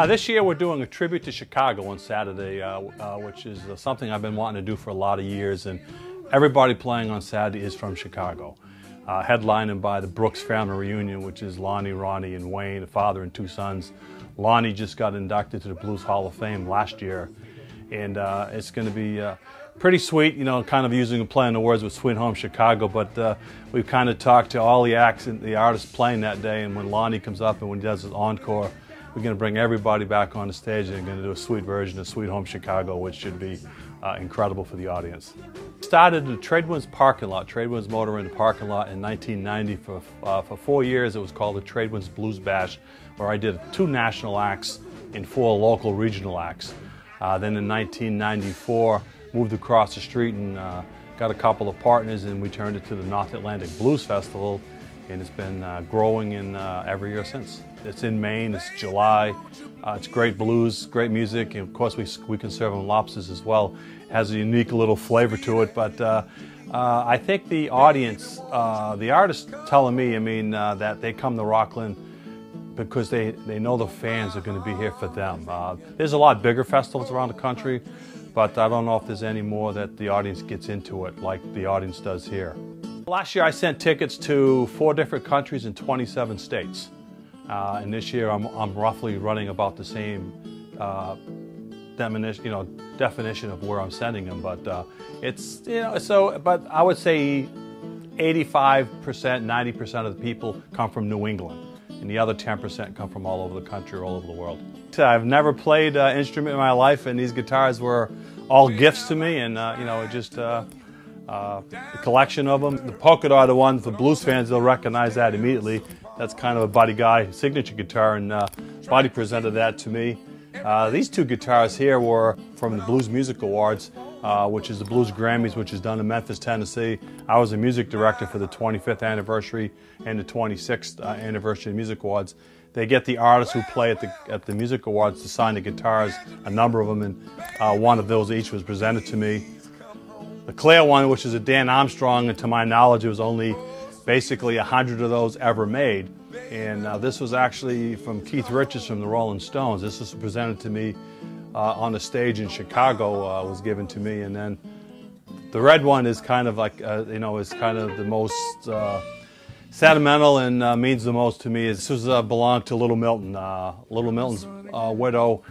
This year we're doing a tribute to Chicago on Saturday, which is something I've been wanting to do for a lot of years, and everybody playing on Saturday is from Chicago. Headlining by the Brooks Family Reunion, which is Lonnie, Ronnie, and Wayne, a father and two sons. Lonnie just got inducted to the Blues Hall of Fame last year, and it's going to be pretty sweet, you know, kind of using a play on the words with Sweet Home Chicago, but we've kind of talked to all the acts and the artists playing that day, and when Lonnie comes up and when he does his encore, we're going to bring everybody back on the stage and going to do a sweet version of Sweet Home Chicago, which should be incredible for the audience. Started the Tradewinds parking lot, Tradewinds Motor in the parking lot in 1990. For 4 years it was called the Tradewinds Blues Bash, where I did 2 national acts and 4 local regional acts. Then in 1994 moved across the street and got a couple of partners, and we turned it to the North Atlantic Blues Festival, and it's been growing in every year since. It's in Maine, it's July, it's great blues, great music, and of course we can serve them lobsters as well. It has a unique little flavor to it, but I think the audience, the artists telling me, I mean, that they come to Rockland because they know the fans are going to be here for them. There's a lot bigger festivals around the country, but I don't know if there's any more that the audience gets into it like the audience does here. Last year I sent tickets to 4 different countries in 27 states. And this year I'm roughly running about the same definition of where I'm sending them, but it's, you know, but I would say 85%, 90% of the people come from New England, and the other 10% come from all over the country or all over the world. I've never played an instrument in my life, and these guitars were all gifts to me, and you know, just a collection of them. The polka dot are one for blues fans, they'll recognize that immediately. That's kind of a Buddy Guy signature guitar, and Buddy presented that to me. These 2 guitars here were from the Blues Music Awards, which is the Blues Grammys, which is done in Memphis, Tennessee. I was a music director for the 25th anniversary and the 26th anniversary of Music Awards. They get the artists who play at the Music Awards to sign the guitars, a number of them, and one of those each was presented to me. The clear one, which is a Dan Armstrong, and to my knowledge it was only basically 100 of those ever made, and this was actually from Keith Richards from the Rolling Stones. This was presented to me on the stage in Chicago, was given to me, and then the red one is kind of like, you know, is kind of the most sentimental and means the most to me. This was belonged to Little Milton. Little Milton's widow,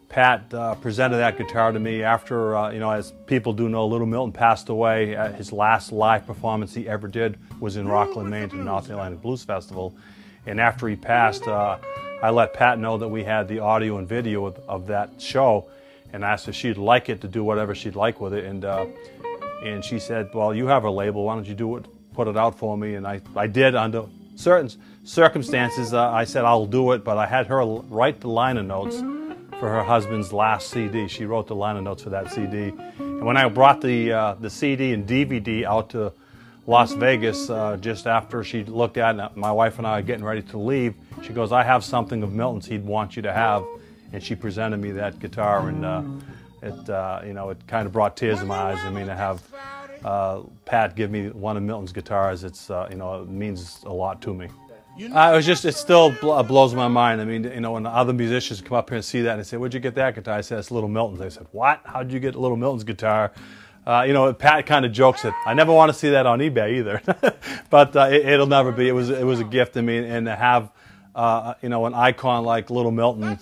Pat, presented that guitar to me after, you know, as people do know, Little Milton passed away. His last live performance he ever did was in Rockland, Maine, to the North Atlantic Blues Festival. And after he passed, I let Pat know that we had the audio and video of that show, and asked if she'd like it, to do whatever she'd like with it. And she said, well, you have a label, why don't you do it, put it out for me? And I did under certain circumstances. I said I'll do it, but I had her write the liner notes for her husband's last CD. She wrote the liner notes for that CD. And when I brought the CD and DVD out to Las Vegas, just after she looked at it, my wife and I are getting ready to leave, she goes, I have something of Milton's he'd want you to have. And she presented me that guitar, and it, you know, it kind of brought tears to my eyes. I mean, to have Pat give me one of Milton's guitars, it's, you know, it means a lot to me. It still blows my mind. I mean, you know, when other musicians come up here and see that and they say, where'd you get that guitar? I said, it's Little Milton's. They said, what? How'd you get Little Milton's guitar? You know, Pat kind of jokes that I never want to see that on eBay either, but it'll never be. It was a gift to me, and to have, you know, an icon like Little Milton,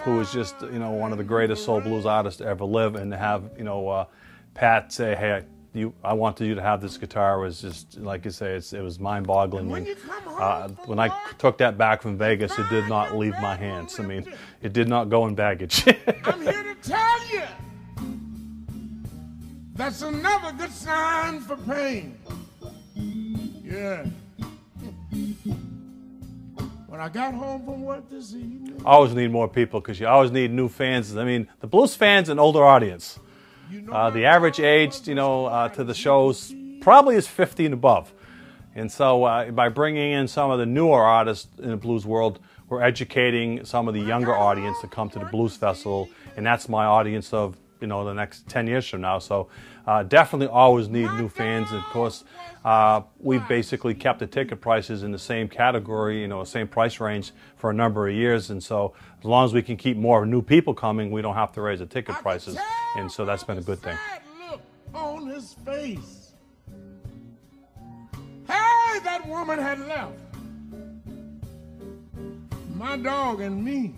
who was just, you know, one of the greatest soul blues artists to ever live, and to have, you know, Pat say, hey, I wanted you to have this guitar, was just, like you say, it was mind-boggling. When I took that back from Vegas, it did not leave my hands. I mean, it did not go in baggage. I'm here to tell you, that's another good sign for pain. Yeah. When I got home from work this evening, I always need more people, because you always need new fans. I mean, the blues fans and older audience. The average age, you know, to the shows probably is 50 and above. And so by bringing in some of the newer artists in the blues world, we're educating some of the younger audience to come to the blues festival. And that's my audience of the next 10 years from now. So definitely always need new fans. And of course, we've basically kept the ticket prices in the same category, same price range for a number of years. And so as long as we can keep more new people coming, we don't have to raise the ticket prices. And so that's been a good thing. Look on his face. Hey, that woman had left my dog and me.